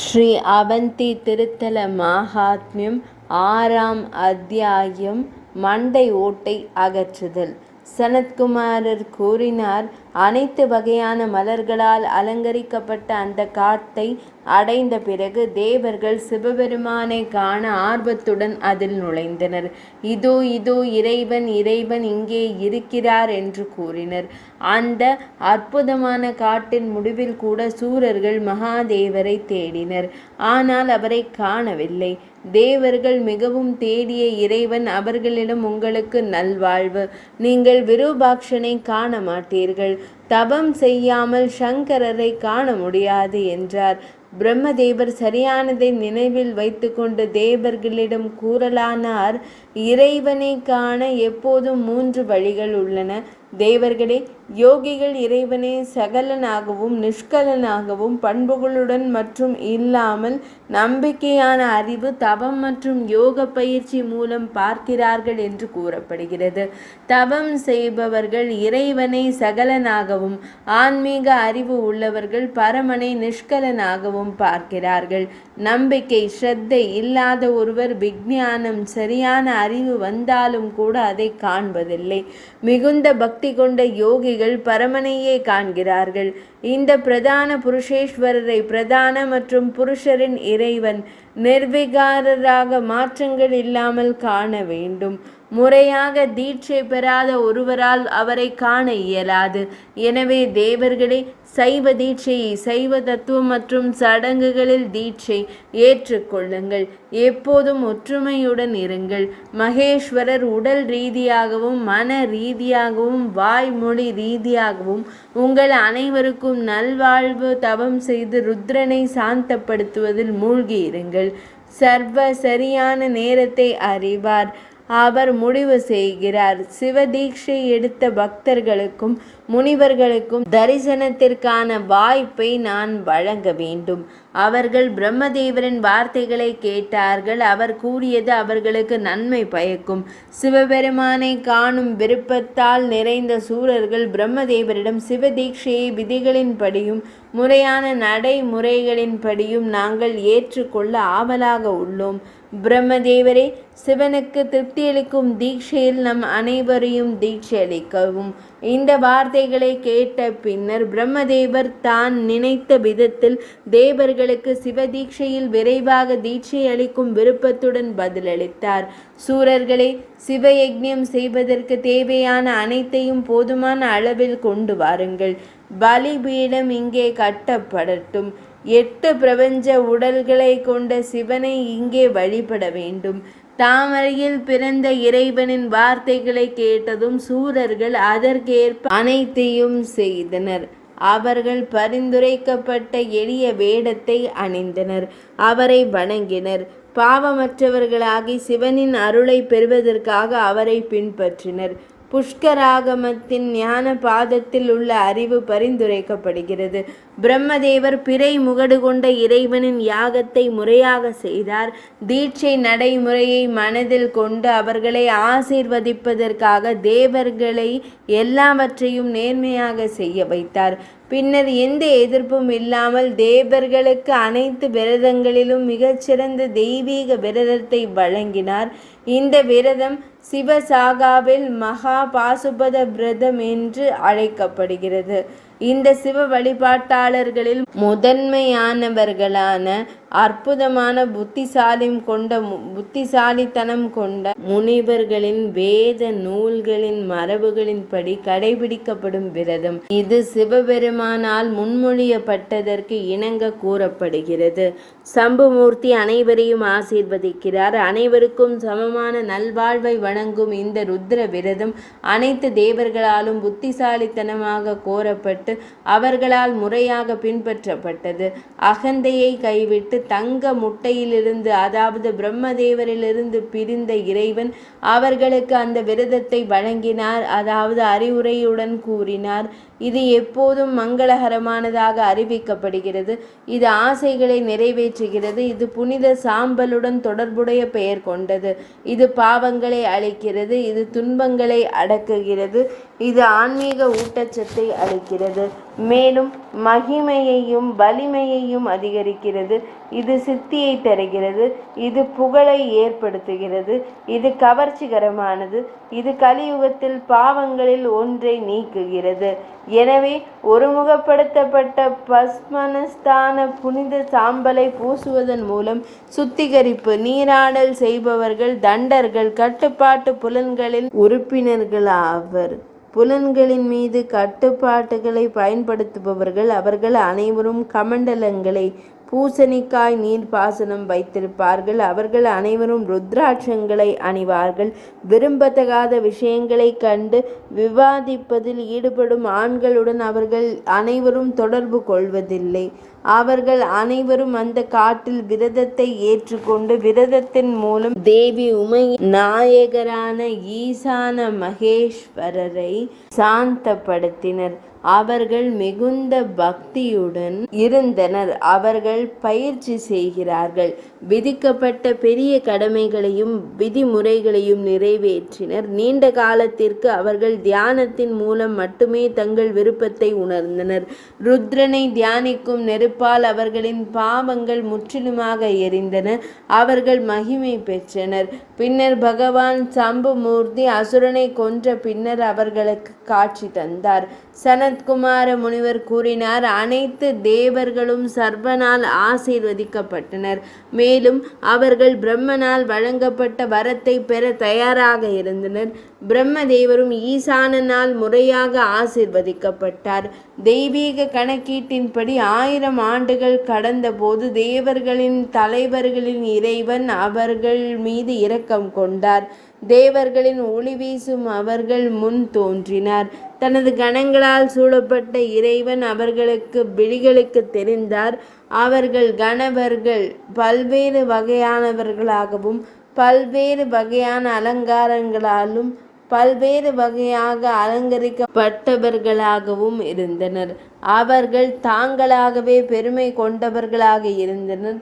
ஸ்ரீ அவந்தி திருத்தல மாஹாத்மியம் 6ஆம் அத்தியாயம் மண்டை ஓட்டை அகற்றுதல். சனத்குமாரர் கூறினார், அனைத்து வகையான மலர்களால் அலங்கரிக்கப்பட்ட அந்த காட்டை அடைந்த பிறகு தேவர்கள் சிவபெருமானை காண ஆர்வத்துடன் அதில் நுழைந்தனர். இதோ இதோ இறைவன் இறைவன் இங்கே இருக்கிறார் என்று கூறினர். அந்த அற்புதமான காட்டின் முடிவில் கூட சூரர்கள் மகாதேவரை தேடினர். ஆனால் அவரை காணவில்லை. தேவர்கள் மிகவும் தேடிய இறைவன் அவர்களிடம், உங்களுக்கு நல்வாழ்வு, நீங்கள் விரூபாக்ஷனை காண மாட்டீர்கள், தவம் செய்யாமல் சங்கரரை காண முடியாது என்றார். பிரம்மதேவர் சரியானதை நினைவில் வைத்து கொண்டு தேவர்களிடம் கூறலானார், இறைவனை காண எப்போதும் 3 வழிகள் உள்ளன. தேவர்களே, யோகிகள் இறைவனை சகலனாகவும் நிஷ்கலனாகவும் பண்புகளுடன் மற்றும் இல்லாமல் நம்பிக்கையான அறிவு, தவம் மற்றும் யோக பயிற்சி மூலம் பார்க்கிறார்கள் என்று கூறப்படுகிறது. தவம் செய்பவர்கள் இறைவனை சகலனாகவும், ஆன்மீக அறிவு உள்ளவர்கள் பரமனை நிஷ்கலனாகவும் பார்க்கிறார்கள். நம்பிக்கை ஸ்ரத்தை இல்லாத ஒருவர் விஞ்ஞானம் சரியான அறிவு வந்தாலும் கூட அதை காண்பதில்லை. மிகுந்த பக்தி கொண்ட யோகிகள் பரமனையே காண்கிறார்கள். இந்த பிரதான புருஷேஸ்வரரை பிரதான மற்றும் புருஷரின் இறைவன் நிர்விகாரராக மாற்றங்கள் இல்லாமல் காண வேண்டும். முறையாக தீட்சை பெறாத ஒருவரால் அவரை காண இயலாது. எனவே தேவர்களே, சைவ தீட்சையை, சைவ தத்துவம் மற்றும் சடங்குகளில் தீட்சை ஏற்றுக்கொள்ளுங்கள். எப்போதும் ஒற்றுமையுடன் இருங்கள். மகேஸ்வரர் உடல் ரீதியாகவும் மன ரீதியாகவும் வாய்மொழி ரீதியாகவும் உங்கள் அனைவருக்கும் நல்வாழ்வு தவம் செய்து ருத்ரனை சாந்தப்படுத்துவதில் மூழ்கி இருங்கள். சர்வ சரியான நேரத்தை அறிவார். அவர் முடிவு செய்கிறார். சிவதீட்சை எடுத்த பக்தர்களுக்கும் முனிவர்களுக்கும் தரிசனத்திற்கான வாய்ப்பை நான் வழங்க வேண்டும். அவர்கள் பிரம்மதேவரின் வார்த்தைகளை கேட்டார்கள். அவர் கூறியது அவர்களுக்கு நன்மை பயக்கும். சிவபெருமானை காணும் விருப்பத்தால் நிறைந்த சூரர்கள் பிரம்மதேவரிடம், சிவதீட்சையை விதிகளின்படியும் முறையான நடைமுறைகளின்படியும் நாங்கள் ஏற்றுக்கொள்ள ஆவலாக உள்ளோம். பிரம்மதேவரே, சிவனுக்கு திருப்தியளிக்கும் தீட்சையில் நம் அனைவரையும் தீட்சை அளிக்கவும். இந்த வார்த்தைகளை கேட்ட பின்னர் பிரம்மதேவர் தான் நினைத்த விதத்தில் தேவர்களுக்கு சிவதீட்சையில் விரைவாக தீட்சை அளிக்கும் விருப்பத்துடன் பதிலளித்தார். சூரர்களே, சிவயஜ்ஞம் செய்வதற்கு தேவையான அனைத்தையும் போதுமான அளவில் கொண்டு வாருங்கள். பலிபீடம் இங்கே கட்டப்படட்டும். 8 பிரபஞ்ச உடல்களை கொண்ட சிவனை இங்கே வழிபட வேண்டும். தாமரையில் பிறந்த இறைவனின் வார்த்தைகளை கேட்டதும் சூரர்கள் அதற்கேற்ப அனைத்தையும் செய்தனர். அவர்கள் பரிந்துரைக்கப்பட்ட எளிய வேடத்தை அணிந்தனர். அவரை வணங்கினர். பாவமற்றவர்களாகி சிவனின் அருளை பெறுவதற்காக அவரை பின்பற்றினர். புஷ்கராகமத்தின் ஞான பாதத்தில் உள்ள அறிவு பரிந்துரைக்கப்படுகிறது. பிரம்மதேவர் பிறை முகடு கொண்ட இறைவனின் யாகத்தை முறையாக செய்தார். தீட்சை நடைமுறையை மனதில் கொண்டு அவர்களை ஆசீர்வதிப்பதற்காக தேவர்களை எல்லாவற்றையும் நேர்மையாக செய்ய வைத்தார். பின்னர் எந்த எதிர்ப்பும் இல்லாமல் தேவர்களுக்கு அனைத்து விரதங்களிலும் மிகச்சிறந்த தெய்வீக விரதத்தை வழங்கினார். இந்த விரதம் சிவசாகாவில் மகா பாசுபத விரதம் என்று அழைக்கப்படுகிறது. இந்த சிவ வழிபாட்டாளர்களில் முதன்மையானவர்களான அற்புதமான புத்திசாலித்தனம் கொண்ட முனிவர்களின் வேத நூல்களின் மரபுகளின்படி கடைபிடிக்கப்படும் விரதம் இது. சிவபெருமானால் முன்மொழியப்பட்டதற்கு இணங்க கூறப்படுகிறது. சம்புமூர்த்தி அனைவரையும் ஆசீர்வதிக்கிறார். அனைவருக்கும் சமமான நல்வாழ்வை வழங்கும் இந்த ருத்ர விரதம் அனைத்து தேவர்களாலும் புத்திசாலித்தனமாக கோரப்பட்டு அவர்களால் முறையாக பின்பற்றப்பட்டது. அகந்தையை கைவிட்டு தங்க முட்டையிலிருந்து, அதாவது பிரம்மதேவரிலிருந்து பிரிந்த இறைவன் அவர்களுக்கு அந்த விரதத்தை வழங்கினார், அதாவது அறிவுரையுடன் கூறினார். இது எப்போதும் மங்களகரமானதாக அறிவிக்கப்படுகிறது. இது ஆசைகளை நிறைவேற்றுகிறது. இது புனித சாம்பலுடன் தொடர்புடைய பெயர் கொண்டது. இது பாவங்களை அழிக்கிறது. இது துன்பங்களை அடக்குகிறது. இது ஆன்மீக ஊட்டச்சத்தை அளிக்கிறது. மேலும் மகிமையையும் வலிமையையும் அதிகரிக்கிறது. இது சித்தியை தருகிறது. இது புகழை ஏற்படுத்துகிறது. இது கவர்ச்சிகரமானது. இது கலியுகத்தில் பாவங்களில் ஒன்றை நீக்குகிறது. எனவே ஒருமுகப்படுத்தப்பட்ட பஸ்மனஸ்தான புனித சாம்பலை பூசுவதன் மூலம் சுத்திகரிப்பு நீராடல் செய்பவர்கள் தண்டர்கள், கட்டுப்பாட்டு புலன்களின் உறுப்பினர்களாவர். புலன்களின் மீது கட்டுப்பாட்டுகளை பயன்படுத்துபவர்கள் அவர்கள் அனைவரும் கமண்டலங்களை பூசணிக்காய் நீர்ப்பாசனம் வைத்திருப்பார்கள். அவர்கள் அனைவரும் ருத்ராட்சங்களை அணிவார்கள். விரும்பத்தகாத விஷயங்களை கண்டு விவாதிப்பதில் ஈடுபடும் ஆண்களுடன் அவர்கள் அனைவரும் தொடர்பு கொள்வதில்லை. அவர்கள் அனைவரும் அந்த காட்டில் விரதத்தை ஏற்றுக்கொண்டு விரதத்தின் மூலம் தேவி உமை நாயகரான ஈசான மகேஸ்வரரை சாந்தப்படுத்தினர். அவர்கள் மிகுந்த பக்தியுடன் இருந்தனர். அவர்கள் பயிற்சி செய்கிறார்கள். விதிக்கப்பட்ட பெரிய கடமைகளையும் விதிமுறைகளையும் நிறைவேற்றினர். நீண்ட காலத்திற்கு அவர்கள் தியானத்தின் மூலம் மட்டுமே தங்கள் விருப்பத்தை உணர்ந்தனர். ருத்ரனை தியானிக்கும் நெருப்பால் அவர்களின் பாவங்கள் முற்றிலுமாக எரிந்தன. அவர்கள் மகிமை பெற்றனர். பின்னர் பகவான் சம்புமூர்த்தி அசுரனை கொன்ற பின்னர் அவர்களுக்கு காட்சி தந்தார். சனத்குமார முனிவர் கூறினார், அனைத்து தேவர்களும் சர்வனால் ஆசீர்வதிக்கப்பட்டனர். மேலும் அவர்கள் பிரம்மனால் வழங்கப்பட்ட வரத்தை பெற தயாராக இருந்தனர். பிரம்மதேவரும் ஈசானனால் முறையாக ஆசீர்வதிக்கப்பட்டார். தெய்வீக கணக்கீட்டின்படி 1000 ஆண்டுகள் கடந்த போது தேவர்களின் தலைவர்களின் இறைவன் அவர்கள் மீது இரக்கம் கொண்டார். தேவர்களின் ஒளி வீசும் அவர்கள் முன் தோன்றினார். தனது கணங்களால் சூழப்பட்ட இறைவன் அவர்களுக்கு விழிகளுக்கு தெரிந்தார். அவர்கள் கணவர்கள் பல்வேறு வகையானவர்களாகவும் பல்வேறு வகையான அலங்காரங்களாலும் பல்வேறு வகையாக அலங்கரிக்கப்பட்டவர்களாகவும் இருந்தனர். அவர்கள் தாங்களாகவே பெருமை கொண்டவர்களாக இருந்தனர்.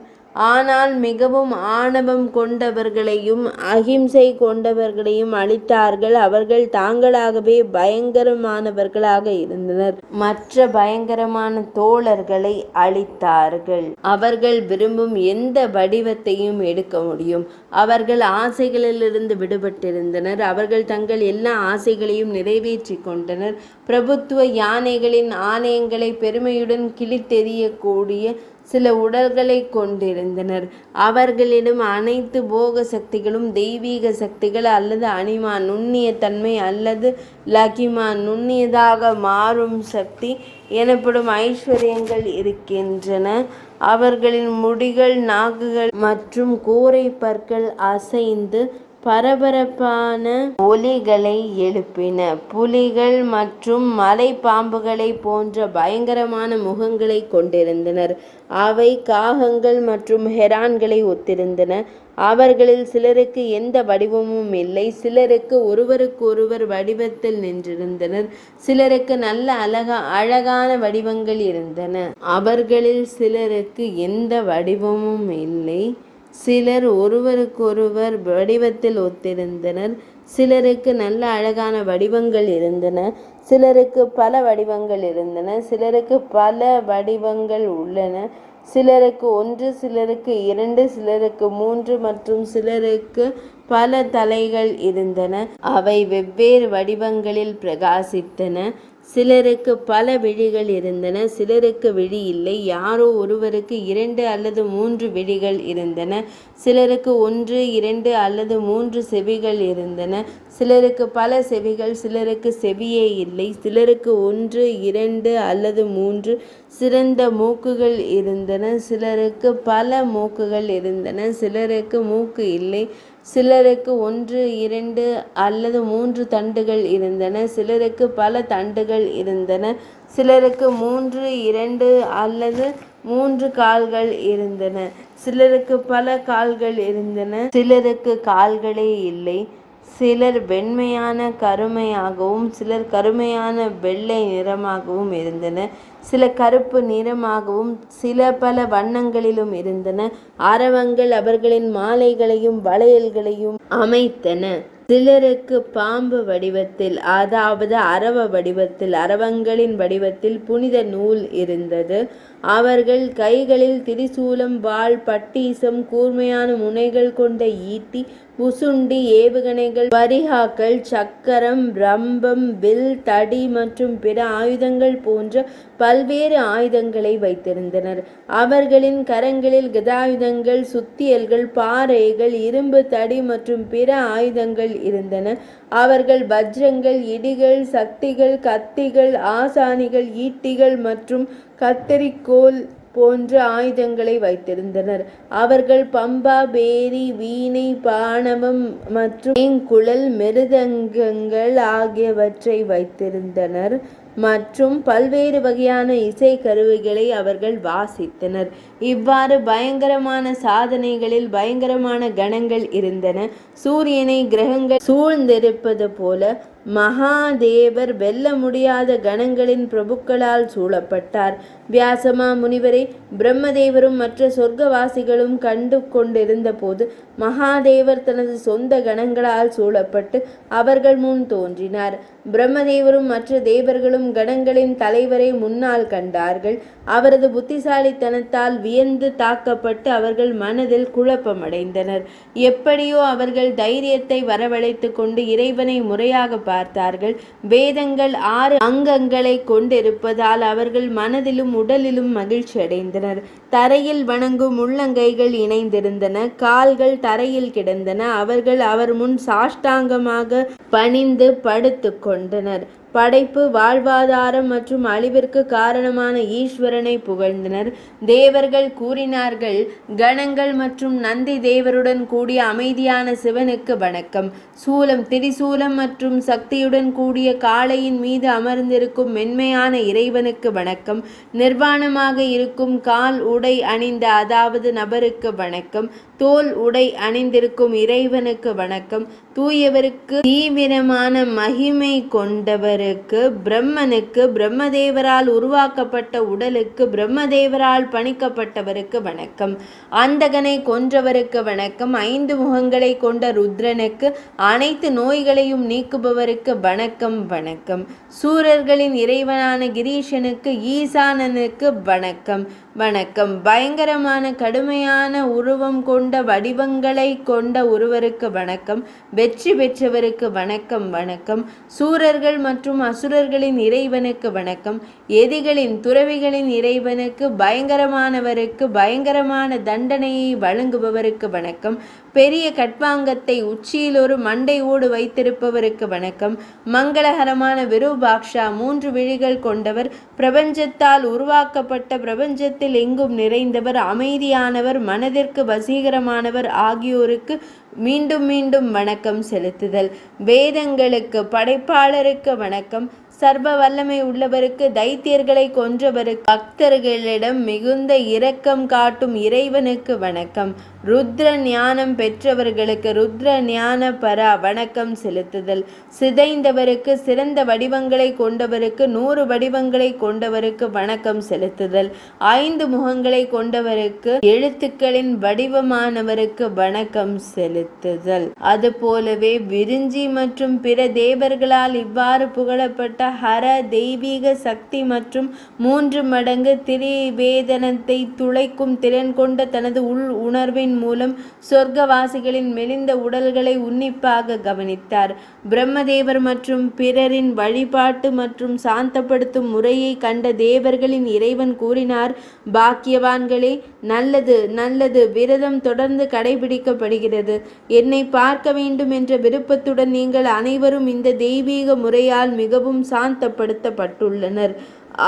ஆனால் மிகவும் ஆணவம் கொண்டவர்களையும் அகிம்சை கொண்டவர்களையும் அழித்தார்கள். அவர்கள் தாங்களாகவே பயங்கரமானவர்களாக இருந்தனர். மற்ற பயங்கரமான தோழர்களை அழித்தார்கள். அவர்கள் விரும்பும் எந்த வடிவத்தையும் எடுக்க முடியும். அவர்கள் ஆசைகளிலிருந்து விடுபட்டிருந்தனர். அவர்கள் தங்கள் எல்லா ஆசைகளையும் நிறைவேற்றி கொண்டனர். பிரபுத்துவ யானைகளின் ஆலயங்களை பெருமையுடன் கிழித்தெறியக்கூடிய சில உடல்களை கொண்டிருந்தனர். அவர்களிடம் அனைத்து போக சக்திகளும் தெய்வீக சக்திகள் அல்லது அனிமா நுண்ணிய தன்மை அல்லது லகிமா நுண்ணியதாக மாறும் சக்தி எனப்படும் ஐஸ்வர்யங்கள் இருக்கின்றன. அவர்களின் முடிகள், நாக்குகள் மற்றும் கூரை பற்கள் அசைந்து பரபரப்பான ஒலிகளை எழுப்பின. புலிகள் மற்றும் மலைப்பாம்புகளை போன்ற பயங்கரமான முகங்களை கொண்டிருந்தனர். அவை காகங்கள் மற்றும் ஹெரான்களை ஒத்திருந்தன. அவர்களில் சிலருக்கு எந்த வடிவமும் இல்லை. சிலருக்கு ஒருவருக்கொருவர் வடிவத்தில் நின்றிருந்தனர். சிலருக்கு நல்ல அழகான வடிவங்கள் இருந்தன. அவர்களில் சிலருக்கு எந்த வடிவமும் இல்லை. சிலர் ஒருவருக்கொருவர் வடிவத்தில் ஒத்திருந்தனர். சிலருக்கு நல்ல அழகான வடிவங்கள் இருந்தன. சிலருக்கு பல வடிவங்கள் இருந்தன. சிலருக்கு பல வடிவங்கள் உள்ளன. சிலருக்கு 1, சிலருக்கு 2, சிலருக்கு 3 மற்றும் சிலருக்கு பல தலைகள் இருந்தன. அவை வெவ்வேறு வடிவங்களில் பிரகாசித்தன. சிலருக்கு பல விழிகள் இருந்தன. சிலருக்கு விழி இல்லை. யாரோ ஒருவருக்கு 2 அல்லது 3 விழிகள் இருந்தன. சிலருக்கு 1, 2 அல்லது 3 செவிகள் இருந்தன. சிலருக்கு பல செவிகள். சிலருக்கு செவியே இல்லை. சிலருக்கு 1, 2 அல்லது 3 சிறந்த மூக்குகள் இருந்தன. சிலருக்கு பல மூக்குகள் இருந்தன. சிலருக்கு மூக்கு இல்லை. சிலருக்கு 1, 2 அல்லது 3 தண்டுகள் இருந்தன. சிலருக்கு பல தண்டுகள் இருந்தன. சிலருக்கு 3, 2 அல்லது 3 கால்கள் இருந்தன. சிலருக்கு பல கால்கள் இருந்தன. சிலருக்கு கால்களே இல்லை. சிலர் வெண்மையான கருமையாகவும் சிலர் கருமையான வெள்ளை நிறமாகவும் இருந்தனர். சில கருப்பு நிறமாகவும் சில பல வண்ணங்களிலும் இருந்தன. அரவங்கள் அவர்களின் மாலைகளையும் வளையல்களையும் அமைத்தன. சிலருக்கு பாம்பு வடிவத்தில், அதாவது அரவ வடிவத்தில், அரவங்களின் வடிவத்தில் புனித நூல் இருந்தது. அவர்கள் கைகளில் திரிசூலம், வாள், பட்டீசம், கூர்மையான முனைகள் கொண்ட ஈட்டி, முசுண்டி, ஏவுகணைகள், பரிகாக்கள், சக்கரம், ரம்பம், வில், தடி மற்றும் பிற ஆயுதங்கள் போன்ற பல்வேறு ஆயுதங்களை வைத்திருந்தனர். அவர்களின் கரங்களில் கதாயுதங்கள், சுத்தியல்கள், பாறைகள், இரும்பு, தடி மற்றும் பிற ஆயுதங்கள் இருந்தன. அவர்கள் வஜ்ரங்கள், இடிகள், சக்திகள், கத்திகள், ஆசானிகள், ஈட்டிகள் மற்றும் கத்தரிக்கோல் போன்ற ஆயுதங்களை வைத்திருந்தனர். அவர்கள் பம்பா, பேரி, வீணை, பாணவம் மற்றும் தேங்குழல், மிருதங்கங்கள் ஆகியவற்றை வைத்திருந்தனர் மற்றும் பல்வேறு வகையான இசை கருவிகளை அவர்கள் வாசித்தனர். இவ்வாறு பயங்கரமான சாதனைகளில் பயங்கரமான கணங்கள் இருந்தன. சூரியனை கிரகங்கள் சூழ்ந்திருப்பது போல மகாதேவர் வெல்ல முடியாத கணங்களின் பிரபுக்களால் சூழப்பட்டார். வியாசமா முனிவரை பிரம்மதேவரும் மற்ற சொர்க்கவாசிகளும் கண்டு கொண்டிருந்த போது மகாதேவர் தனது சொந்த கணங்களால் சூழப்பட்டு அவர்கள் முன் தோன்றினார். பிரம்மதேவரும் மற்ற தேவர்களும் கணங்களின் தலைவரை முன்னால் கண்டார்கள். அவரது புத்திசாலித்தனத்தால் வியந்து தாக்கப்பட்டு அவர்கள் மனதில் குழப்பமடைந்தனர். எப்படியோ அவர்கள் தைரியத்தை வரவழைத்து கொண்டு இறைவனை முறையாக பார்த்தார்கள். வேதங்கள் 6 அங்கங்களை கொண்டிருப்பதால் அவர்கள் மனதிலும் உடலிலும் மகிழ்ச்சி அடைந்தனர். தரையில் வணங்கும் உள்ளங்கைகள் இணைந்திருந்தன, கால்கள் தரையில் கிடந்தன. அவர்கள் அவர் முன் சாஷ்டாங்கமாக பணிந்து படுத்து கொண்டனர். படைப்பு, வாழ்வாதாரம் மற்றும் அழிவிற்கு காரணமான ஈஸ்வரனை புகழ்ந்தனர். தேவர்கள் கூறினார்கள், கணங்கள் மற்றும் நந்தி தேவருடன் கூடிய அமைதியான சிவனுக்கு வணக்கம். சூலம், திரிசூலம் மற்றும் சக்தியுடன் கூடிய காளையின் மீது அமர்ந்திருக்கும் மென்மையான இறைவனுக்கு வணக்கம். நிர்வாணமாக இருக்கும் கால் உடை அணிந்த அதாவது நபருக்கு வணக்கம். தோல் உடை அணிந்திருக்கும் இறைவனுக்கு வணக்கம். தூயவருக்கு, தீவிரமான மகிமை கொண்டவருக்கு, பிரம்மனுக்கு, பிரம்மதேவரால் உருவாக்கப்பட்ட உடலுக்கு, பிரம்மதேவரால் பணிக்கப்பட்டவருக்கு வணக்கம். அந்தகனை கொன்றவருக்கு வணக்கம். 5 முகங்களை கொண்ட ருத்ரனுக்கு, அனைத்து நோய்களையும் நீக்குபவருக்கு வணக்கம் வணக்கம். சூரர்களின் இறைவனான கிரீஷனுக்கு, ஈசானனுக்கு வணக்கம் வணக்கம். பயங்கரமான கடுமையான உருவம் கொண்ட வடிவங்களை கொண்ட ஒருவருக்கு வணக்கம். வெற்றி பெற்றவருக்கு வணக்கம் வணக்கம். சூரர்கள் மற்றும் அசுரர்களின் இறைவனுக்கு வணக்கம். எதிகளின் துறவிகளின் இறைவனுக்கு, பயங்கரமானவருக்கு, பயங்கரமான தண்டனையை வழங்குபவருக்கு வணக்கம். பெரிய கட்வாங்கத்தை உச்சியில் ஒரு மண்டை ஓடு வைத்திருப்பவருக்கு வணக்கம். மங்களகரமான விரூபாக்ஷா, 3 விழிகள் கொண்டவர், பிரபஞ்சத்தால் உருவாக்கப்பட்ட, பிரபஞ்சத்தில் எங்கும் நிறைந்தவர், அமைதியானவர், மனதிற்கு வசீகரமானவர் ஆகியோருக்கு மீண்டும் மீண்டும் வணக்கம் செலுத்துதல். வேதங்களுக்கு, படைப்பாளருக்கு வணக்கம். சர்வ வல்லமை உள்ளவருக்கு, தைத்தியர்களை கொன்றவருக்கு, பக்தர்களிடம் மிகுந்த இரக்கம் காட்டும் இறைவனுக்கு வணக்கம். ருத்ர ஞானம் பெற்றவர்களுக்கு, ருத்ர ஞான பரா வணக்கம் செலுத்துதல். சிதைந்தவருக்கு, சிறந்த வடிவங்களை கொண்டவருக்கு, 100 வடிவங்களை கொண்டவருக்கு வணக்கம் செலுத்துதல். 5 முகங்களை கொண்டவருக்கு, எழுத்துக்களின் வடிவமானவருக்கு வணக்கம் செலுத்துதல். அதுபோலவே விரிஞ்சி மற்றும் பிற தேவர்களால் இவ்வாறு புகழப்பட்ட ஹர, தெய்வீக சக்தி மற்றும் 3 மடங்கு திரிவேதனத்தை துளைக்கும் திறன் கொண்ட தனது உள் உணர்வின் மூலம் சொர்க்கவாசிகளின் மெலிந்த உடல்களை உன்னிப்பாக கவனித்தார். பிரம்மதேவர் மற்றும் பிறரின் வழிபாட்டு மற்றும் சாந்தப்படுத்தும் முறையை கண்ட தேவர்களின் இறைவன் கூறினார், பாக்கியவான்களே, நல்லது நல்லது, விரதம் தொடர்ந்து கடைபிடிக்கப்படுகிறது. என்னை பார்க்க வேண்டும் என்ற விருப்பத்துடன் நீங்கள் அனைவரும் இந்த தெய்வீக முறையால் மிகவும் சாந்தப்படுத்தப்பட்டுள்ளனர்.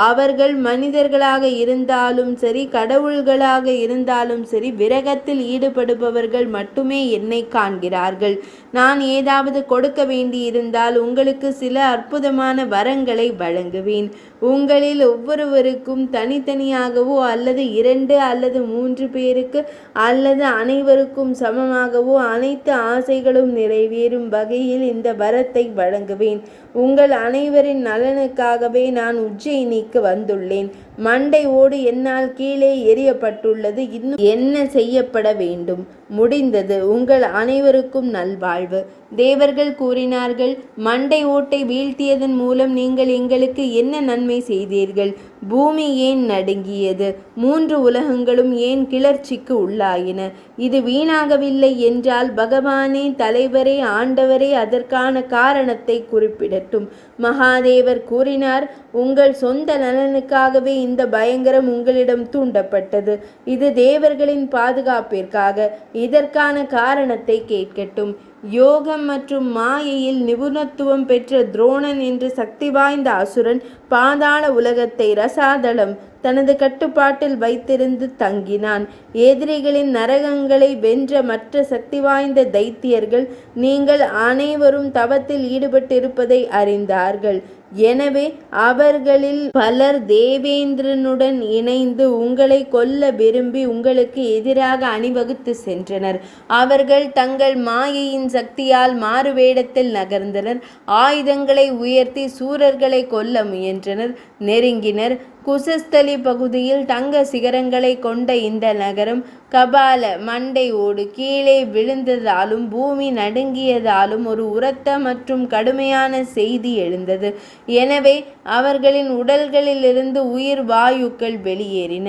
அவர்கள் மனிதர்களாக இருந்தாலும் சரி, கடவுள்களாக இருந்தாலும் சரி, விரகத்தில் ஈடுபடுபவர்கள் மட்டுமே என்னை காண்கிறார்கள். நான் ஏதாவது கொடுக்க வேண்டியிருந்தால் உங்களுக்கு சில அற்புதமான வரங்களை வழங்குவேன். உங்களில் ஒவ்வொருவருக்கும் தனித்தனியாகவோ அல்லது 2 அல்லது 3 பேருக்கு அல்லது அனைவருக்கும் சமமாகவோ அனைத்து ஆசைகளும் நிறைவேறும் வகையில் இந்த வரத்தை வழங்குவேன். உங்கள் அனைவரின் நலனுக்காகவே நான் உஜ்ஜயினி நீக்க வந்துள்ளேன். மண்டை ஓடு என்னால் கீழே எறியப்பட்டுள்ளது. இன்னும் என்ன செய்யப்பட வேண்டும்? முடிந்தது. உங்கள் அனைவருக்கும் நல்வாழ்வு. தேவர்கள் கூறினார்கள், மண்டை ஓட்டை வீழ்த்தியதன் மூலம் நீங்கள் எங்களுக்கு என்ன நன்மை செய்தீர்கள்? பூமி ஏன் நடுங்கியது? 3 உலகங்களும் ஏன் கிளர்ச்சிக்கு உள்ளாயின? இது வீணாகவில்லை என்றால் பகவானே, தலைவரே, ஆண்டவரே அதற்கான காரணத்தை குறிப்பிடட்டும். மகாதேவர் கூறினார், உங்கள் சொந்த நலனுக்காகவே இந்த பயங்கரம் உங்களிடம் தூண்டப்பட்டது. இது தேவர்களின் பாதுகாப்பிற்காக. இதற்கான காரணத்தை கேட்கட்டும். யோகம் மற்றும் மாயையில் நிபுணத்துவம் பெற்ற துரோணன் என்று சக்தி வாய்ந்த அசுரன் பாதாள உலகத்தை ரசாதளம் தனது கட்டுப்பாட்டில் வைத்திருந்து தங்கினான். எதிரிகளின் நரகங்களை வென்ற மற்ற சக்தி வாய்ந்த தைத்தியர்கள் நீங்கள் அனைவரும் தவத்தில் ஈடுபட்டிருப்பதை அறிந்தார்கள். எனவே அவர்களில் பலர் தேவேந்திரனுடன் இணைந்து உங்களை கொல்ல விரும்பி உங்களுக்கு எதிராக அணிவகுத்து சென்றனர். அவர்கள் தங்கள் மாயையின் சக்தியால் மாறுவேடத்தில் நகர்ந்தனர். ஆயுதங்களை உயர்த்தி சூரர்களை கொல்ல முயன்றனர். நெருங்கினர். குசஸ்தலி பகுதியில் தங்க சிகரங்களை கொண்ட இந்த நகரம் கபால மண்டை ஓடு கீழே விழுந்ததாலும் பூமி நடுங்கியதாலும் ஒரு உரத்த மற்றும் கடுமையான செய்தி எழுந்தது. எனவே அவர்களின் உடல்களிலிருந்து உயிர் வாயுக்கள் வெளியேறின.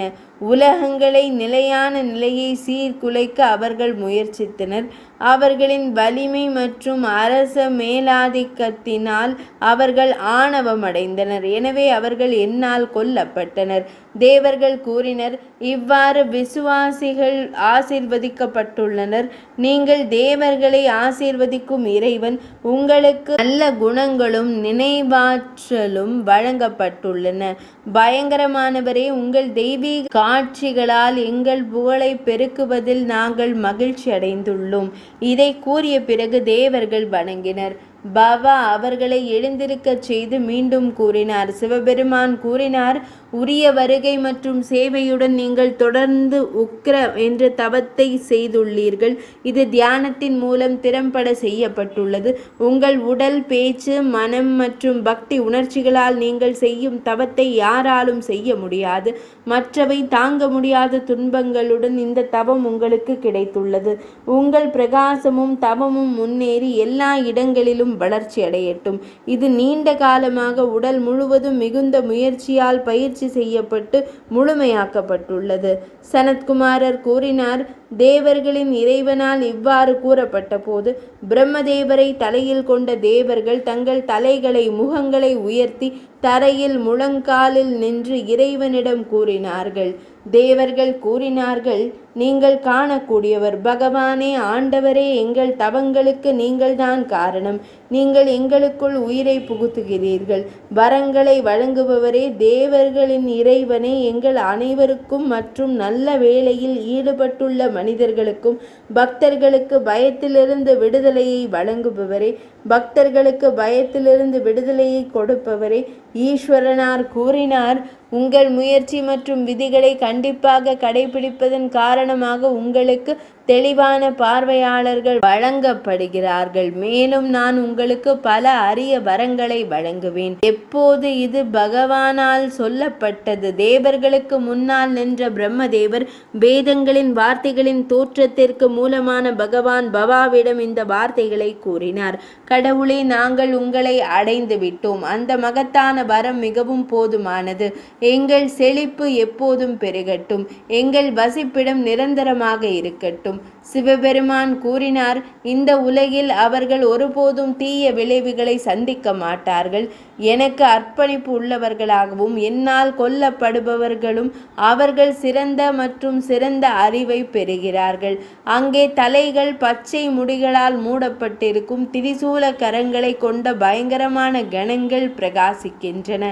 உலகங்களை நிலையான நிலையை சீர்குலைக்க அவர்கள் முயற்சித்தனர். அவர்களின் வலிமை மற்றும் அரச மேலாதிக்கத்தினால் அவர்கள் ஆணவமடைந்தனர். எனவே அவர்கள் என்னால் கொல்லப்பட்டனர். தேவர்கள் கூறினர், இவ்வாறு விசுவாசிகள் ஆசீர்வதிக்கப்பட்டுள்ளனர். நீங்கள் தேவர்களை ஆசீர்வதிக்கும் இறைவன். உங்களுக்கு நல்ல குணங்களும் நினைவாற்றலும் வழங்கப்பட்டுள்ளன. பயங்கரமானவரே, உங்கள் தெய்வீக காட்சிகளால் எங்கள் புகழை பெருக்குவதில் நாங்கள் மகிழ்ச்சி அடைந்துள்ளோம். இதை கூறிய பிறகு தேவர்கள் வணங்கினர். பாபா அவர்களை எழுந்திருக்கச் செய்து மீண்டும் கூறினார். சிவபெருமான் கூறினார், உரிய வருகை மற்றும் சேவையுடன் நீங்கள் தொடர்ந்து உக்ர என்ற தவத்தை செய்துள்ளீர்கள். இது தியானத்தின் மூலம் திறம்பட செய்யப்பட்டுள்ளது. உங்கள் உடல், பேச்சு, மனம் மற்றும் பக்தி உணர்ச்சிகளால் நீங்கள் செய்யும் தவத்தை யாராலும் செய்ய முடியாது. மற்றவை தாங்க முடியாத துன்பங்களுடன் இந்த தவம் உங்களுக்கு கிடைத்துள்ளது. உங்கள் பிரகாசமும் தவமும் முன்னேறி எல்லா இடங்களிலும் வளர்ச்சி அடையட்டும். இது நீண்ட காலமாக உடல் முழுவதும் மிகுந்த முயற்சியால் பயிற்சி செய்யப்பட்டு முழுமையாக்கப்பட்டுள்ளது. சனத்குமாரர் கூறினார், தேவர்களின் இறைவனால் இவ்வாறு கூறப்பட்ட போது பிரம்மதேவரை தலையில் கொண்ட தேவர்கள் தங்கள் தலைகளை முகங்களை உயர்த்தி தரையில் முழங்காலில் நின்று இறைவனிடம் கூறினார்கள். தேவர்கள் கூறினார்கள், நீங்கள் காணக்கூடியவர் பகவானே, ஆண்டவரே, எங்கள் தவங்களுக்கு நீங்கள்தான் காரணம். நீங்கள் எங்களுக்குள் உயிரை புகுத்துகிறீர்கள். வரங்களை வழங்குபவரே, தேவர்களின் இறைவனே, எங்கள் அனைவருக்கும் மற்றும் நல்ல வேளையில் ஈடுபட்டுள்ள மனிதர்களுக்கும் பக்தர்களுக்கு பயத்திலிருந்து விடுதலையை வழங்குபவரே, பக்தர்களுக்கு பயத்திலிருந்து விடுதலையை கொடுப்பவரே. ஈஸ்வரனார் கூறினார், உங்கள் முயற்சி மற்றும் விதிகளை கண்டிப்பாக கடைபிடிப்பதன் காரணமாக உங்களுக்கு தெளிவான பார்வையாளர்கள் வழங்கப்படுகிறார்கள். மேலும் நான் உங்களுக்கு பல அரிய வரங்களை வழங்குவேன். எப்போது இது பகவானால் சொல்லப்பட்டது. தேவர்களுக்கு முன்னால் நின்ற பிரம்மதேவர் வேதங்களின் வார்த்தைகளின் தோற்றத்திற்கு மூலமான பகவான் பவாவிடம் இந்த வார்த்தைகளை கூறினார். கடவுளே, நாங்கள் உங்களை அடைந்து விட்டோம். அந்த மகத்தான வரம் மிகவும் போதுமானது. எங்கள் செழிப்பு எப்போதும் பெருகட்டும். எங்கள் வசிப்பிடம் நிரந்தரமாக இருக்கட்டும். சிவபெருமான் கூறினார், இந்த உலகில் அவர்கள் ஒருபோதும் தீய விளைவுகளை சந்திக்க மாட்டார்கள். எனக்கு அர்ப்பணிப்பு உள்ளவர்களாகவும் என்னால் கொல்லப்படுபவர்களும் அவர்கள் சிறந்த மற்றும் சிறந்த அறிவை பெறுகிறார்கள். அங்கே தலைகள் பச்சை முடிகளால் மூடப்பட்டிருக்கும் திரிசூல கரங்களை கொண்ட பயங்கரமான கணங்கள் பிரகாசிக்கின்றன.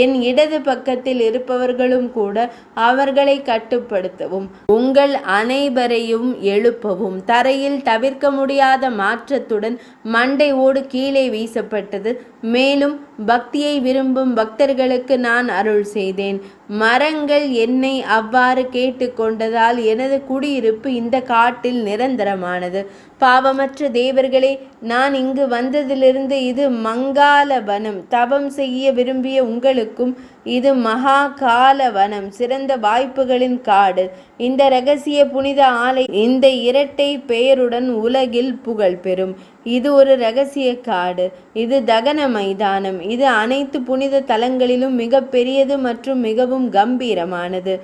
என் இடது பக்கத்தில் இருப்பவர்களும் கூட அவர்களை கட்டுப்படுத்தவும் உங்கள் அனைவரையும் எழுப்பவும். தரையில் தவிர்க்க முடியாத மாற்றத்துடன் மண்டை ஓடு கீழே வீசப்பட்டது. மேலும் பக்தியை விரும்பும் பக்தர்களுக்கு நான் அருள் செய்தேன். மரங்கள் என்னை அவ்வாறு கேட்டுக்கொண்டதால் எனது குடியிருப்பு இந்த காட்டில் நிரந்தரமானது. பாவமற்ற தேவர்களே, நான் இங்கு வந்ததிலிருந்து இது மங்கால வனம். தவம் செய்ய விரும்பிய உங்களுக்கும் இது மகா கால வனம், சிறந்த வாய்ப்புகளின் காடு. இந்த இரகசிய புனித ஆலை இந்த இரட்டை பெயருடன் உலகில் புகழ் பெறும். இது ஒரு இரகசிய காடு, இது தகன மைதானம், இது அனைத்து புனித தலங்களிலும் மிக பெரியது மற்றும் மிகவும் கம்பீரமானது.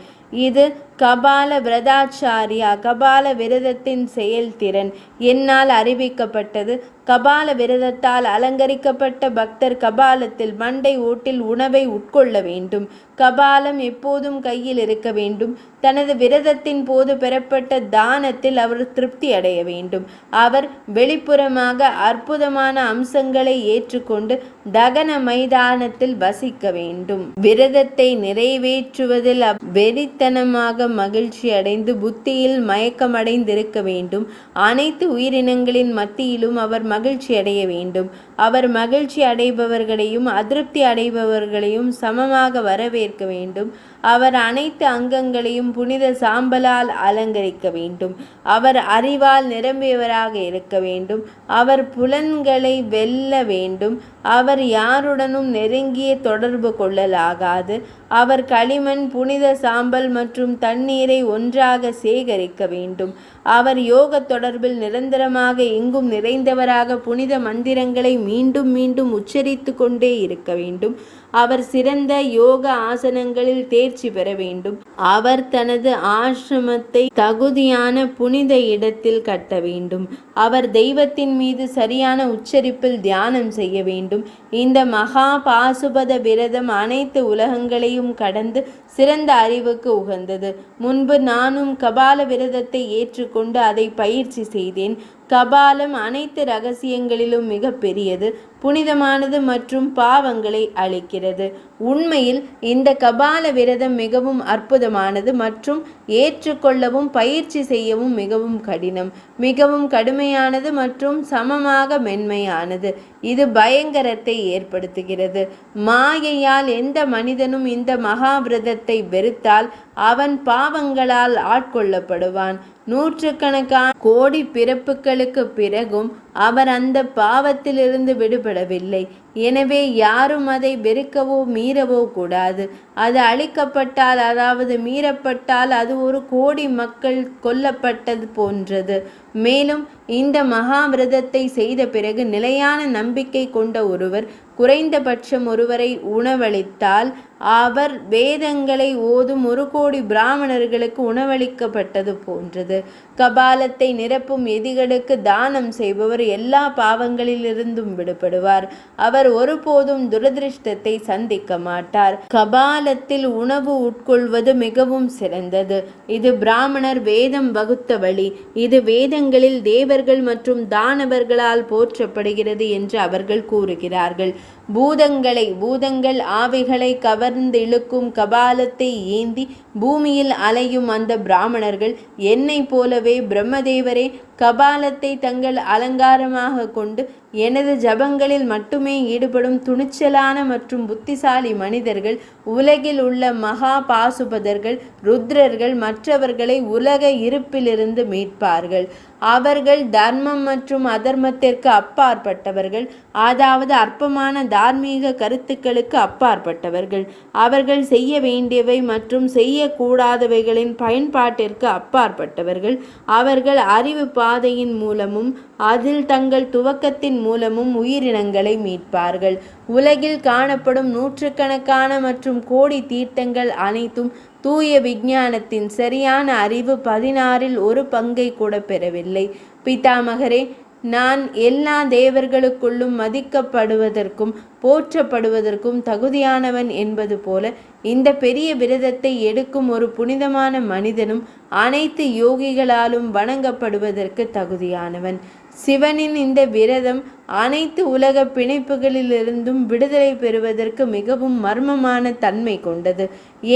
இது கபால விரதாச்சாரியா, கபால விரதத்தின் செயல்திறன் என்னால் அறிவிக்கப்பட்டது. கபால விரதத்தால் அலங்கரிக்கப்பட்ட பக்தர் கபாலத்தில் மண்டை ஓட்டில் உணவை உட்கொள்ள வேண்டும். கபாலம் எப்போதும் கையில் இருக்க வேண்டும். தனது விரதத்தின் போது பெறப்பட்ட தானத்தில் அவர் திருப்தி அடைய வேண்டும். அவர் வெளிப்புறமாக அற்புதமான அம்சங்களை ஏற்றுக்கொண்டு தகன மைதானத்தில் வசிக்க வேண்டும். விரதத்தை நிறைவேற்றுவதில் வெறித்தனமாக மகிழ்ச்சி அடைந்து புத்தியில் மயக்கமடைந்திருக்க வேண்டும். அனைத்து உயிரினங்களின் மத்தியிலும் அவர் மகிழ்ச்சி அடைய வேண்டும். அவர் மகிழ்ச்சி அடைபவர்களையும் அதிருப்தி அடைபவர்களையும் சமமாக வரவேற்க வேண்டும். அவர் அனைத்து அங்கங்களையும் புனித சாம்பலால் அலங்கரிக்க வேண்டும். அவர் அறிவால் நிரம்பியவராக இருக்க வேண்டும். அவர் புலன்களை வெல்ல வேண்டும். அவர் யாருடனும் நெருங்கிய தொடர்பு கொள்ளலாகாது. அவர் களிமண், புனித சாம்பல் மற்றும் தண்ணீரை ஒன்றாக சேகரிக்க வேண்டும். அவர் யோக தொடர்பில் நிரந்தரமாக எங்கும் நிறைந்தவராக புனித மந்திரங்களை மீண்டும் மீண்டும் உச்சரித்து கொண்டே இருக்க வேண்டும். அவர் சிறந்த யோக ஆசனங்களில் தேர்ச்சி பெற வேண்டும். அவர் தனது ஆசிரமத்தை தகுதியான புனித இடத்தில் கட்ட வேண்டும். அவர் தெய்வத்தின் மீது சரியான உச்சரிப்பில் தியானம் செய்ய வேண்டும். இந்த மகா பாசுபத விரதம் அனைத்து உலகங்களையும் கடந்து சிறந்த அறிவுக்கு உகந்தது. முன்பு நானும் கபால விரதத்தை ஏற்றுக்கொண்டு அதை பயிற்சி செய்தேன். கபாலம் அனைத்து இரகசியங்களிலும் மிக பெரியது, புனிதமானது மற்றும் பாவங்களை அழிக்கிறது. உண்மையில் இந்த கபால விரதம் மிகவும் அற்புதமானது மற்றும் ஏற்றுக்கொள்ளவும் பயிற்சி செய்யவும் மிகவும் கடினம், மிகவும் கடுமையானது மற்றும் சமமாக மென்மையானது. இது பயங்கரத்தை ஏற்படுத்துகிறது. மாயையால் எந்த மனிதனும் இந்த மகாவிரதத்தை வெறுத்தால் அவன் பாவங்களால் ஆட்கொள்ளப்படுவான். நூற்றுக்கணக்கான கோடி பிறப்புகளுக்கு பிறகும் அவர் அந்த பாவத்திலிருந்து விடுபடவில்லை. எனவே யாரும் அதை வெறுக்கவோ மீறவோ கூடாது. அது அழிக்கப்பட்டால், அதாவது மீறப்பட்டால், அது 1 கோடி மக்கள் கொல்லப்பட்டது போன்றது. மேலும் இந்த மகாவிரதத்தை செய்த பிறகு நிலையான நம்பிக்கை கொண்ட ஒருவர் குறைந்தபட்சம் ஒருவரை உணவளித்தால் அவர் வேதங்களை ஓதும் 1 கோடி பிராமணர்களுக்கு உணவளிக்கப்பட்டது போன்றது. கபாலத்தை நிரப்பும் எதிகளுக்கு தானம் செய்பவர் எல்லா பாவங்களிலிருந்தும் விடுபடுவார். அவர் ஒருபோதும் துரதிருஷ்டத்தை சந்திக்க மாட்டார். கபாலத்தில் உணவு உட்கொள்வது மிகவும் சிறந்தது. இது பிராமணர் வேதம் வகுத்த வழி. இது வேதங்களில் தேவர்கள் மற்றும் தானவர்களால் போற்றப்படுகிறது என்று அவர்கள் கூறுகிறார்கள். பூதங்கள் ஆவிகளை கவர்ந்திழுக்கும் கபாலத்தை ஏந்தி பூமியில் அலையும் அந்த பிராமணர்கள் என்னை போலவே பிரம்மதேவரே கபாலத்தை தங்கள் அலங்காரமாக கொண்டு எனது ஜபங்களில் மட்டுமே ஈடுபடும் துணிச்சலான மற்றும் புத்திசாலி மனிதர்கள், உலகில் உள்ள மகா பாசுபதர்கள், ருத்ரர்கள் மற்றவர்களை உலக இருப்பிலிருந்து மீட்பார்கள். அவர்கள் தர்மம் மற்றும் அதர்மத்திற்கு அப்பாற்பட்டவர்கள், அதாவது அற்பமான தார்மீக கருத்துக்களுக்கு அப்பாற்பட்டவர்கள். அவர்கள் செய்ய வேண்டியவை மற்றும் செய்யக்கூடாதவைகளின் பயன்பாட்டிற்கு அப்பாற்பட்டவர்கள். அவர்கள் அறிவு பாதையின் மூலமும் அதில் தங்கள் துவக்கத்தின் மூலமும் உயிரினங்களை மீட்பார்கள். உலகில் காணப்படும் நூற்றுக்கணக்கான மற்றும் கோடி தீர்த்தங்கள் அனைத்தும் தூய விஞ்ஞானத்தின் சரியான அறிவு 16இல் 1 பங்கை கூட பெறவில்லை. பிதாமகரே, நான் எல்லா தேவர்களுக்குள்ளும் மதிக்கப்படுவதற்கும் போற்றப்படுவதற்கும் தகுதியானவன் என்பது போல இந்த பெரிய விரதத்தை எடுக்கும் ஒரு புனிதமான மனிதனும் அனைத்து யோகிகளாலும் வணங்கப்படுவதற்கு தகுதியானவன். சிவனின் இந்த விரதம் அனைத்து உலக பிணைப்புகளிலிருந்தும் விடுதலை பெறுவதற்கு மிகவும் மர்மமான தன்மை கொண்டது.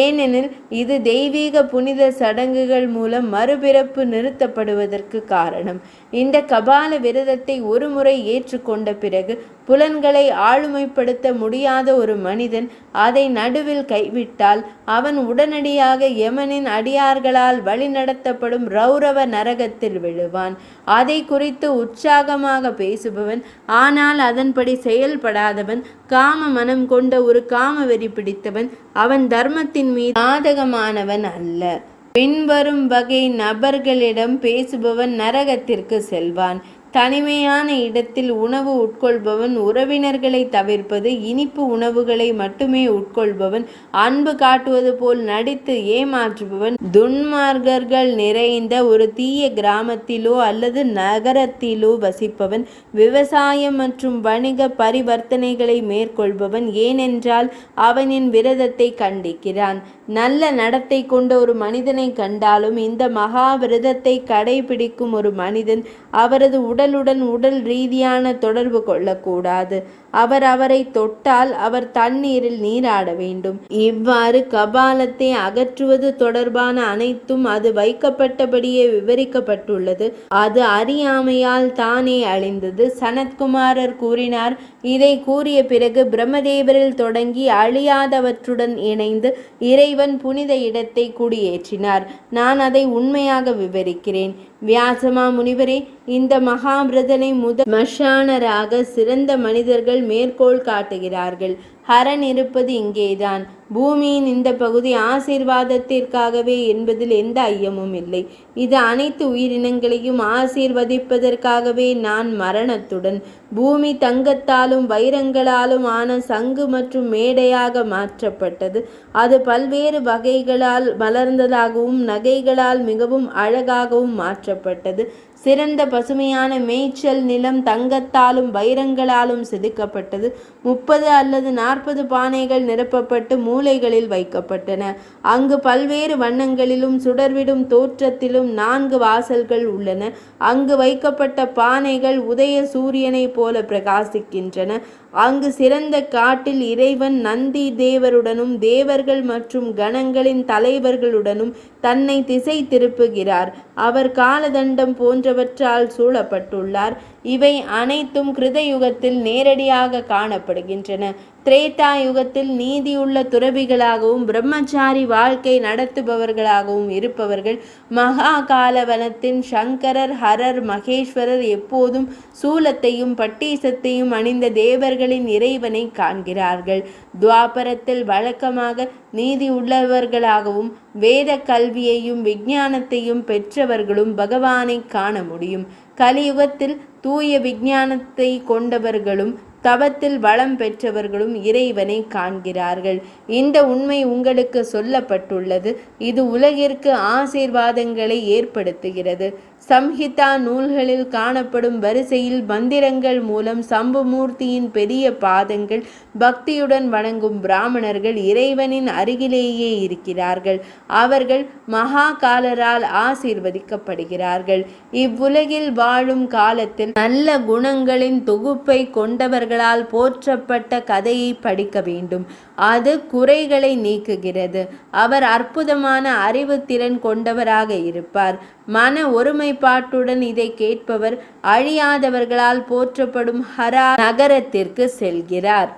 ஏனெனில் இது தெய்வீக புனித சடங்குகள் மூலம் மறுபிறப்பு நிறுத்தப்படுவதற்கு காரணம். இந்த கபால விரதத்தை 1 முறை ஏற்றுக்கொண்ட பிறகு புலன்களை ஆளுமைப்படுத்த முடியாத ஒரு மனிதன் அதை நடுவில் கைவிட்டால் அவன் உடனடியாக யமனின் அடியார்களால் வழிநடத்தப்படும் ரௌரவ நரகத்தில் விழுவான். அதை குறித்து உற்சாகமாக பேசுபவன் ஆனால் அதன்படி செயல்படாதவன், காம மனம் கொண்ட ஒரு காம வெறி பிடித்தவன், அவன் தர்மத்தின் மீது சாதகமானவன் அல்ல. பின்வரும் வகை நபர்களிடம் பேசுபவன் நரகத்திற்கு செல்வான். தனிமையான இடத்தில் உணவு உட்கொள்பவன், உறவினர்களை தவிர்ப்பது, இனிப்பு உணவுகளை மட்டுமே உட்கொள்பவன், அன்பு காட்டுவது போல் நடித்து ஏமாற்றுபவன், துன்மார்க்கர்கள் நிறைந்த ஒரு தீய கிராமத்திலோ அல்லது நகரத்திலோ வசிப்பவன், விவசாயம் மற்றும் வணிக பரிவர்த்தனைகளை மேற்கொள்பவன், ஏனென்றால் அவனின் விரதத்தை கண்டிக்கிறான். நல்ல நடத்தை கொண்ட ஒரு மனிதனை கண்டாலும் இந்த மகா விரதத்தை கடைபிடிக்கும் ஒரு மனிதன் அவரது உடலுடன் உடல் ரீதியான தொடர்பு கொள்ளக்கூடாது. அவரை தொட்டால் அவர் தண்ணீரில் நீராட வேண்டும். இவ்வாறு கபாலத்தை அகற்றுவது தொடர்பான அனைத்தும் அது வைக்கப்பட்டபடியே விவரிக்கப்பட்டுள்ளது. அது அறியாமையால் தானே அழிந்தது. சனத்குமாரர் கூறினார். இதை கூறிய பிறகு பிரம்மதேவரில் தொடங்கி அழியாதவற்றுடன் இணைந்து இறைவன் புனித இடத்தை குடியேற்றினார். நான் அதை உண்மையாக விவரிக்கிறேன். வியாசமா முனிவரே, இந்த மகாபிரதனை முதல் மஷானராக சிறந்த மனிதர்கள் மேற்கோள் காட்டுகிறார்கள். ஹரன் இருப்பது இங்கேதான். பூமியின் இந்த பகுதி ஆசீர்வாதத்திற்காகவே என்பதில் எந்த ஐயமும் இல்லை. இது அனைத்து உயிரினங்களையும் ஆசீர்வதிப்பதற்காகவே. நான் மரணத்துடன் பூமி தங்கத்தாலும் வைரங்களாலும் ஆன சங்கு மற்றும் மேடையாக மாற்றப்பட்டது. அது பல்வேறு வகைகளால் மலர்ந்ததாகவும் நகைகளால் மிகவும் அழகாகவும் மாற்றப்பட்டது. சிறந்த பசுமையான மேய்ச்சல் நிலம் தங்கத்தாலும் வைரங்களாலும் செதுக்கப்பட்டது. 30 அல்லது 40 பானைகள் நிரப்பப்பட்டு மூலைகளில் வைக்கப்பட்டன. அங்கு பல்வேறு வண்ணங்களிலும் சுடர்விடும் தோற்றத்திலும் 4 வாசல்கள் உள்ளன. அங்கு வைக்கப்பட்ட பானைகள் உதய சூரியனைப் போல பிரகாசிக்கின்றன. அங்கு சிறந்த காட்டில் இறைவன் நந்தி தேவருடனும் தேவர்கள் மற்றும் கணங்களின் தலைவர்களுடனும் தன்னை திசை திருப்புகிறார். அவர் காலதண்டம் போன்றவற்றால் சூழப்பட்டுள்ளார். இவை அனைத்தும் கிருதயுகத்தில் நேரடியாக காணப்படுகின்றன. திரேதா யுகத்தில் நீதியுள்ள துறவிகளாகவும் பிரம்மச்சாரி வாழ்க்கை நடத்துபவர்களாகவும் இருப்பவர்கள் மகா காலவனத்தின் சங்கரர், ஹரர், மகேஸ்வரர் எப்போதும் சூலத்தையும் பட்டீசத்தையும் அணிந்த தேவர்களின் இறைவனை காண்கிறார்கள். துவாபரத்தில் வழக்கமாக நீதி உள்ளவர்களாகவும் வேத கல்வியையும் விஞ்ஞானத்தையும் பெற்றவர்களும் பகவானை காண முடியும். கலியுகத்தில் தூய விஞ்ஞானத்தை கொண்டவர்களும் தவத்தில் வளம் பெற்றவர்களும் இறைவனை காண்கிறார்கள். இந்த உண்மை உங்களுக்கு சொல்லப்பட்டுள்ளது. இது உலகிற்கு ஆசீர்வாதங்களை ஏற்படுத்துகிறது. சம்ஹிதா நூல்களில் காணப்படும் வரிசையில் மந்திரங்கள் மூலம் சம்புமூர்த்தியின் பெரிய பாதங்கள் பக்தியுடன் வணங்கும் பிராமணர்கள் இறைவனின் அருகிலேயே இருக்கிறார்கள். அவர்கள் மகா காலரால் ஆசீர்வதிக்கப்படுகிறார்கள். இவ்வுலகில் வாழும் காலத்தில் நல்ல குணங்களின் தொகுப்பை கொண்டவர்களால் போற்றப்பட்ட கதையை படிக்க வேண்டும். அது குறைகளை நீக்குகிறது. அவர் அற்புதமான அறிவு திறன் கொண்டவராக இருப்பார். மன ஒருமைப்பாட்டுடன் இதை கேட்பவர் அழியாதவர்களால் போற்றப்படும் ஹரா நகரத்திற்கு செல்கிறார்.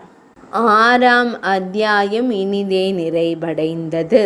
6ஆம் அத்தியாயம் இனிதே நிறைவடைந்தது.